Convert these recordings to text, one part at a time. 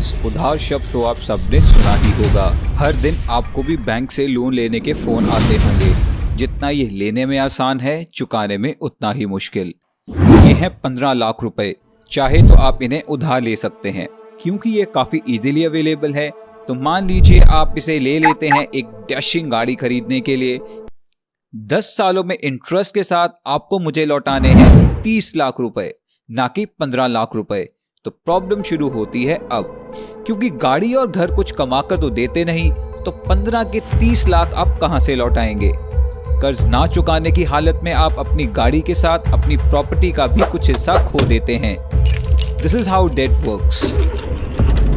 Friends, उधार शब्द तो आप सबने सुना ही होगा। हर दिन आपको भी बैंक से लोन लेने के फोन आते होंगे। जितना ये लेने में आसान है, चुकाने में उतना ही मुश्किल। ये है 15 लाख रुपए। चाहे तो आप इन्हें उधार ले सकते हैं क्योंकि ये काफी इजीली अवेलेबल है। तो मान लीजिए आप इसे ले लेते हैं एक डैशिंग गाड़ी खरीदने के लिए। 10 सालों में इंटरेस्ट के साथ आपको मुझे लौटाने हैं 30 लाख रुपए, ना कि 15 लाख रुपए। तो प्रॉब्लम शुरू होती है अब, क्योंकि गाड़ी और घर कुछ कमाकर तो देते नहीं, तो 15 के 30 लाख आप कहां से लौटाएंगे। कर्ज ना चुकाने की हालत में आप अपनी गाड़ी के साथ अपनी प्रॉपर्टी का भी कुछ हिस्सा खो देते हैं। This is how debt works.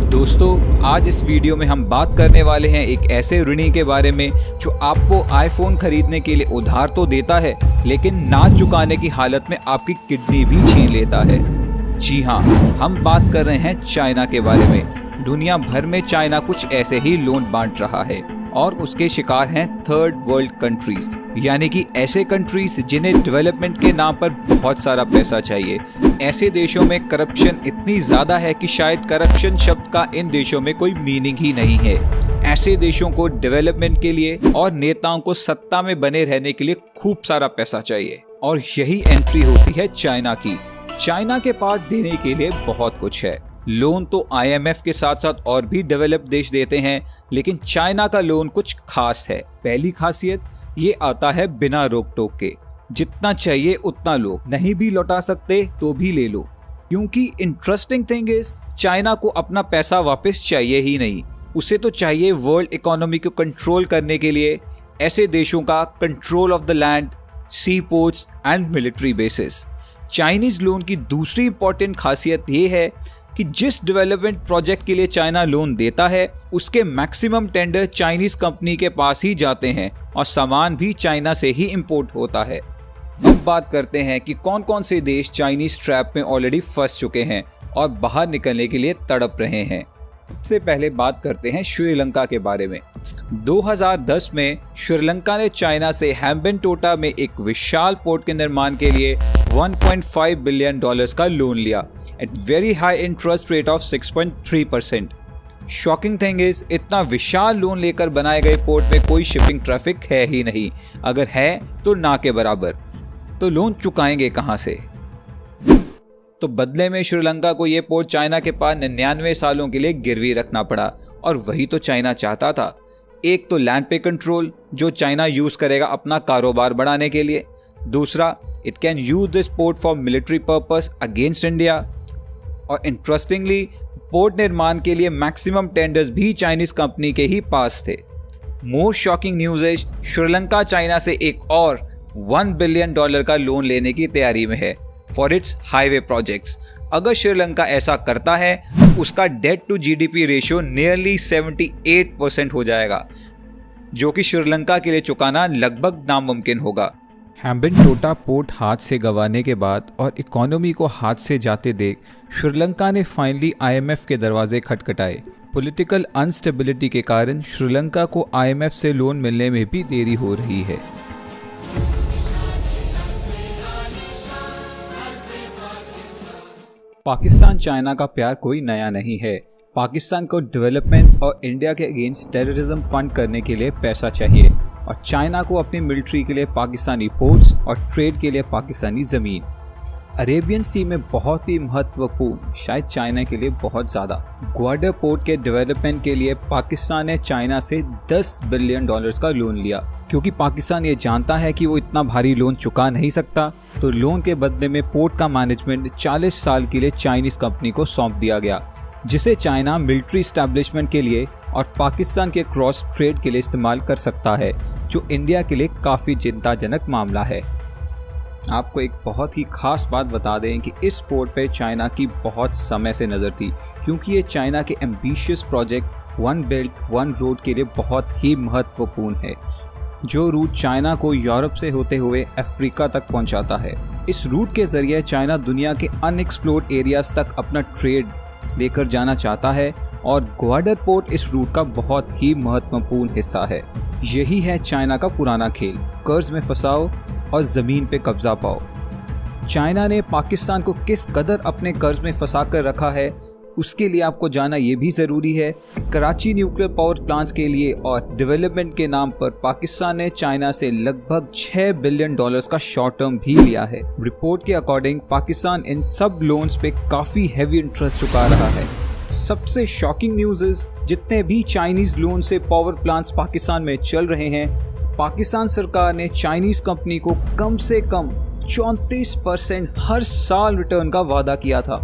दोस्तों, आज इस वीडियो में हम बात करने वाले हैं एक ऐसे ऋणी के बारे में जो आपको आईफोन खरीदने के लिए उधार तो देता है, लेकिन ना चुकाने की हालत में आपकी किडनी भी छीन लेता है। जी हाँ, हम बात कर रहे हैं चाइना के बारे में। दुनिया भर में चाइना कुछ ऐसे ही लोन बांट रहा है और उसके शिकार हैं थर्ड वर्ल्ड कंट्रीज, यानी कि ऐसे कंट्रीज जिन्हें डेवलपमेंट के नाम पर बहुत सारा पैसा चाहिए। ऐसे देशों में करप्शन इतनी ज्यादा है कि शायद करप्शन शब्द का इन देशों में कोई मीनिंग ही नहीं है। ऐसे देशों को डेवलपमेंट के लिए और नेताओं को सत्ता में बने रहने के लिए खूब सारा पैसा चाहिए, और यही एंट्री होती है चाइना की। चाइना के पास देने के लिए बहुत कुछ है। लोन तो IMF के साथ साथ और भी डेवलप्ड देश देते हैं, लेकिन चाइना का लोन कुछ खास है। पहली खासियत, ये आता है बिना रोक टोक के। जितना चाहिए उतना लो, नहीं भी लौटा सकते तो भी ले लो। क्योंकि इंटरेस्टिंग थिंग इज, चाइना को अपना पैसा वापस चाहिए ही नहीं, उसे तो चाहिए वर्ल्ड इकोनॉमी को कंट्रोल करने के लिए ऐसे देशों का control of the land, sea ports and military bases. Chinese loan की दूसरी इंपॉर्टेंट खासियत ये है कि जिस डेवलपमेंट प्रोजेक्ट के लिए चाइना लोन देता है, उसके मैक्सिमम टेंडर चाइनीज कंपनी के पास ही जाते हैं और सामान भी चाइना से ही इंपोर्ट होता है। अब बात करते हैं कि कौन कौन से देश चाइनीज ट्रैप में ऑलरेडी फंस चुके हैं और बाहर निकलने के लिए तड़प रहे हैं। सबसे पहले बात करते हैं श्रीलंका के बारे में। 2010 में श्रीलंका ने चाइना से हैम्बनटोटा में एक विशाल पोर्ट के निर्माण के लिए $1.5 बिलियन का लोन लिया at very high interest rate of 6.3%। Shocking thing is, इतना विशाल लोन लेकर बनाए गए पोर्ट में कोई शिपिंग ट्रैफिक है ही नहीं, अगर है तो ना के बराबर। तो लोन चुकाएंगे कहां से। तो बदले में श्रीलंका को यह पोर्ट चाइना के पास 99 सालों के लिए गिरवी रखना पड़ा, और वही तो चाइना चाहता था। एक तो लैंड पे कंट्रोल, जो चाइना यूज करेगा अपना कारोबार बढ़ाने के लिए। दूसरा, it can use this port for military purpose against India. और इंटरेस्टिंगली, पोर्ट निर्माण के लिए मैक्सिमम टेंडर्स भी चाइनीज कंपनी के ही पास थे। More shocking news is, Sri Lanka China से एक और $1 बिलियन का लोन लेने की तैयारी में है फॉर इट्स हाईवे प्रोजेक्ट्स। अगर श्रीलंका ऐसा करता है तो उसका debt to GDP ratio nearly 78% हो जाएगा, जो कि श्रीलंका के लिए चुकाना लगभग नामुमकिन होगा। हैम्बनटोटा पोर्ट हाथ से गंवाने के बाद और इकोनॉमी को हाथ से जाते देख श्रीलंका ने फाइनली IMF के दरवाजे खटखटाए। पॉलिटिकल अनस्टेबिलिटी के कारण श्रीलंका को IMF से लोन मिलने में भी देरी हो रही है। पाकिस्तान चाइना का प्यार कोई नया नहीं है। पाकिस्तान को डेवलपमेंट और इंडिया के अगेंस्ट टेररिज्म फंड करने के लिए पैसा चाहिए, और चाइना को अपनी मिलिट्री के लिए पाकिस्तानी पोर्ट्स और ट्रेड के लिए पाकिस्तानी ज़मीन। अरेबियन सी में बहुत ही महत्वपूर्ण, शायद चाइना के लिए बहुत ज़्यादा, ग्वाडर पोर्ट के डेवलपमेंट के लिए पाकिस्तान ने चाइना से $10 बिलियन का लोन लिया। क्योंकि पाकिस्तान ये जानता है कि वो इतना भारी लोन चुका नहीं सकता, तो लोन के बदले में पोर्ट का मैनेजमेंट 40 साल के लिए चाइनीज़ कंपनी को सौंप दिया गया, जिसे चाइना मिलिट्री एस्टैब्लिशमेंट के लिए और पाकिस्तान के क्रॉस ट्रेड के लिए इस्तेमाल कर सकता है, जो इंडिया के लिए काफ़ी चिंताजनक मामला है। आपको एक बहुत ही खास बात बता दें कि इस पोर्ट पे चाइना की बहुत समय से नज़र थी, क्योंकि ये चाइना के ambitious project one belt one road के लिए बहुत ही महत्वपूर्ण है, जो रूट चाइना को यूरोप से होते हुए अफ्रीका तक पहुंचाता है। इस रूट के जरिए चाइना दुनिया के अनएक्सप्लोर्ड एरियाज तक अपना ट्रेड लेकर जाना चाहता है, और ग्वाडर पोर्ट इस रूट का बहुत ही महत्वपूर्ण हिस्सा है। यही है चाइना का पुराना खेल, कर्ज में फंसाओ और ज़मीन पे कब्जा पाओ। चाइना ने पाकिस्तान को किस कदर अपने कर्ज में फंसा कर रखा है, उसके लिए आपको जाना ये भी ज़रूरी है कि कराची न्यूक्लियर पावर प्लांट्स के लिए और डेवलपमेंट के नाम पर पाकिस्तान ने चाइना से लगभग $6 बिलियन का शॉर्ट टर्म भी लिया है। रिपोर्ट के अकॉर्डिंग पाकिस्तान इन सब लोन्स पे काफ़ी हैवी इंटरेस्ट चुका रहा है। सबसे शॉकिंग न्यूज़ इज जितने भी चाइनीज़ लोन से पावर प्लांट्स पाकिस्तान में चल रहे हैं, पाकिस्तान सरकार ने चाइनीज़ कंपनी को कम से कम 34% हर साल रिटर्न का वादा किया था।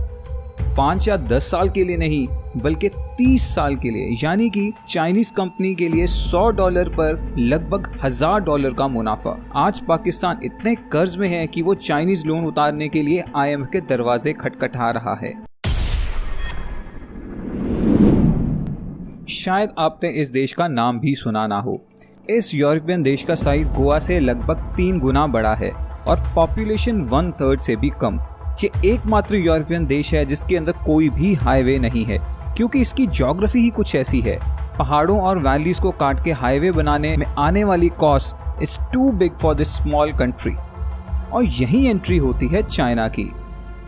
5 या 10 साल के लिए नहीं बल्कि 30 साल के लिए, यानी कि चाइनीज कंपनी के लिए $100 पर लगभग $1000 का मुनाफा। आज पाकिस्तान इतने कर्ज में है कि वो चाइनीज लोन उतारने के लिए IMF के दरवाजे खटखटा रहा है। शायद आपने इस देश का नाम भी सुना ना हो। इस यूरोपियन देश का साइज गोवा से लगभग 3 गुना बड़ा है और पॉपुलेशन 1/3 से भी कम। ये एकमात्र यूरोपियन देश है जिसके अंदर कोई भी हाईवे नहीं है, क्योंकि इसकी ज्योग्राफी ही कुछ ऐसी है। पहाड़ों और वैलीज को काट के हाईवे बनाने में आने वाली cost is too big for this small country. और यही एंट्री होती है चाइना की।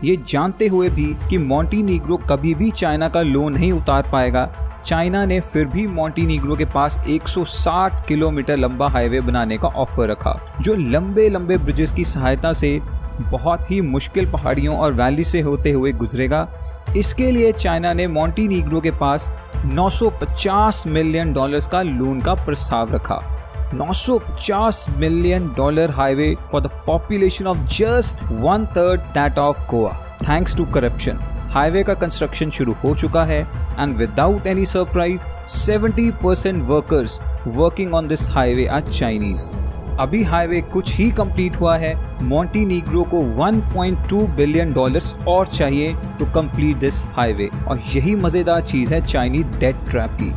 ये जानते हुए भी कि मॉन्टीनीग्रो कभी भी चाइना का लोन नहीं उतार पाएगा, चाइना ने फिर भी मॉन्टीनीग्रो के पास 160 किलोमीटर लंबा हाईवे बनाने का ऑफर रखा, जो लंबे लंबे ब्रिजेस की सहायता से बहुत ही मुश्किल पहाड़ियों और वैली से होते हुए गुजरेगा। इसके लिए चाइना ने मॉन्टीनीग्रो के पास $950 मिलियन का लोन का प्रस्ताव रखा। $950 million highway for the population of just 1/3 that of Goa. Thanks to corruption highway का कंस्ट्रक्शन शुरू हो चुका है and without any surprise 70% workers working on this highway are Chinese. अभी हाईवे कुछ ही कंप्लीट हुआ है। मॉन्टीनीग्रो को $1.2 बिलियन और चाहिए टू कंप्लीट दिस हाईवे। और यही मज़ेदार चीज़ है चाइनीज डेट ट्रैप की,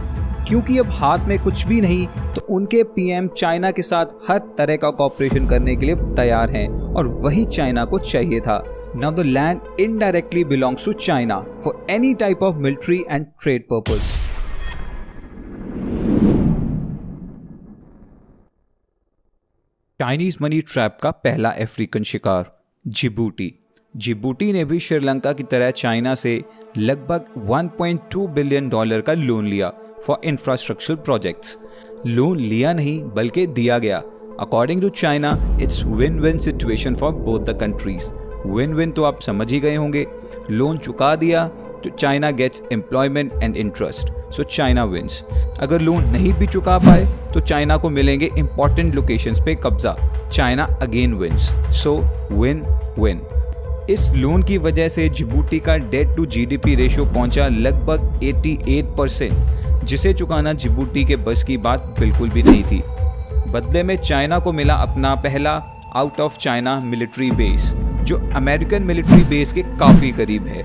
क्योंकि अब हाथ में कुछ भी नहीं तो उनके पीएम चाइना के साथ हर तरह का कॉपरेशन करने के लिए तैयार हैं, और वही चाइना को चाहिए था। Now the land indirectly belongs to China for any type of military and trade purpose. Chinese money trap का पहला अफ्रीकन शिकार जिबूटी ने भी श्रीलंका की तरह चाइना से लगभग $1.2 बिलियन का लोन लिया फॉर इंफ्रास्ट्रक्चरल प्रोजेक्ट्स। लोन लिया नहीं बल्कि दिया गया। According to China it's win win situation for both the countries. Win win तो आप समझ ही गए होंगे। लोन चुका दिया तो China gets employment and interest, so China wins. अगर लोन नहीं भी चुका पाए तो चाइना को मिलेंगे इंपॉर्टेंट लोकेशंस पे कब्जा, चाइना अगेन विंस, सो विन विन। इस लोन की वजह से जिबूटी का डेट टू जीडीपी रेशियो पहुंचा लगभग 88%, जिसे चुकाना जिबूटी के बस की बात बिल्कुल भी नहीं थी। बदले में चाइना को मिला अपना पहला out of China military base, जो अमेरिकन मिलिट्री बेस के काफ़ी करीब है।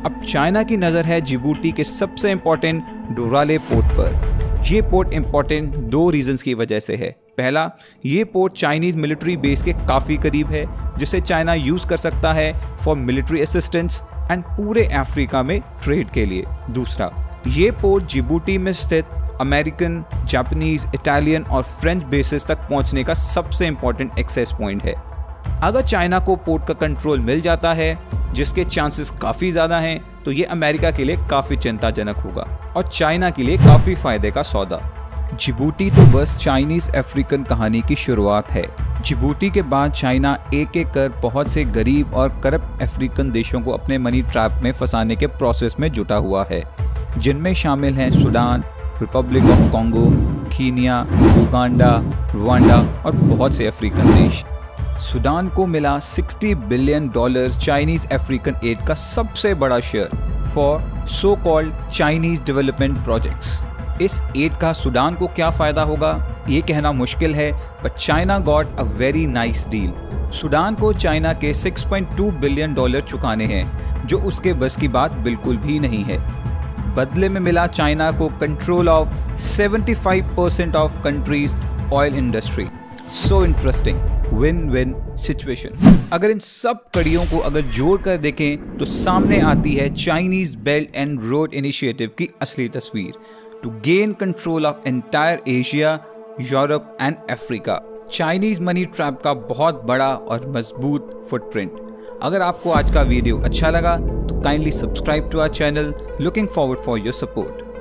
अब चाइना की नज़र है जिबूटी के सबसे इम्पोर्टेंट डोराले पोर्ट पर। ये पोर्ट इम्पोर्टेंट 2 रीजंस की वजह से है। पहला, ये पोर्ट चाइनीज मिलिट्री बेस के काफ़ी करीब है, जिसे चाइना यूज़ कर सकता है फॉर मिलिट्री असिस्टेंस एंड पूरे अफ्रीका में ट्रेड के लिए। दूसरा, ये पोर्ट जिबूटी में स्थित अमेरिकन, जापानीज, इटालियन और फ्रेंच बेसिस तक पहुंचने का सबसे इम्पोर्टेंट एक्सेस पॉइंट है। अगर चाइना को पोर्ट का कंट्रोल मिल जाता है, जिसके चांसेस काफ़ी ज़्यादा हैं, तो ये अमेरिका के लिए काफ़ी चिंताजनक होगा और चाइना के लिए काफ़ी फ़ायदे का सौदा। जिबूटी तो बस चाइनीज़ अफ्रीकन कहानी की शुरुआत है। जिबूटी के बाद चाइना एक एक कर बहुत से गरीब और करप्ट अफ्रीकन देशों को अपने मनी ट्रैप में फंसाने के प्रोसेस में जुटा हुआ है, जिनमें शामिल हैं Sudan, Republic of Congo, Kenya, Uganda, Rwanda और बहुत से अफ्रीकन देश। सूडान को मिला $60 बिलियन चाइनीज अफ्रीकन एड का सबसे बड़ा share for so called Chinese development projects. इस एड का सूडान को क्या फ़ायदा होगा ये कहना मुश्किल है, but China got a very nice deal. Sudan को चाइना के $6.2 बिलियन चुकाने हैं, जो उसके बस की बात बिल्कुल भी नहीं है। बदले में मिला चाइना को control of 75% of countries oil industry. So interesting, win win situation. अगर इन सब कड़ियों को अगर जोड़ कर देखें तो सामने आती है Chinese belt and road initiative की असली तस्वीर to gain control of entire Asia, Europe and Africa. Chinese money trap का बहुत बड़ा और मजबूत फुटप्रिंट। अगर आपको आज का वीडियो अच्छा लगा तो kindly subscribe to our channel. Looking forward for your support.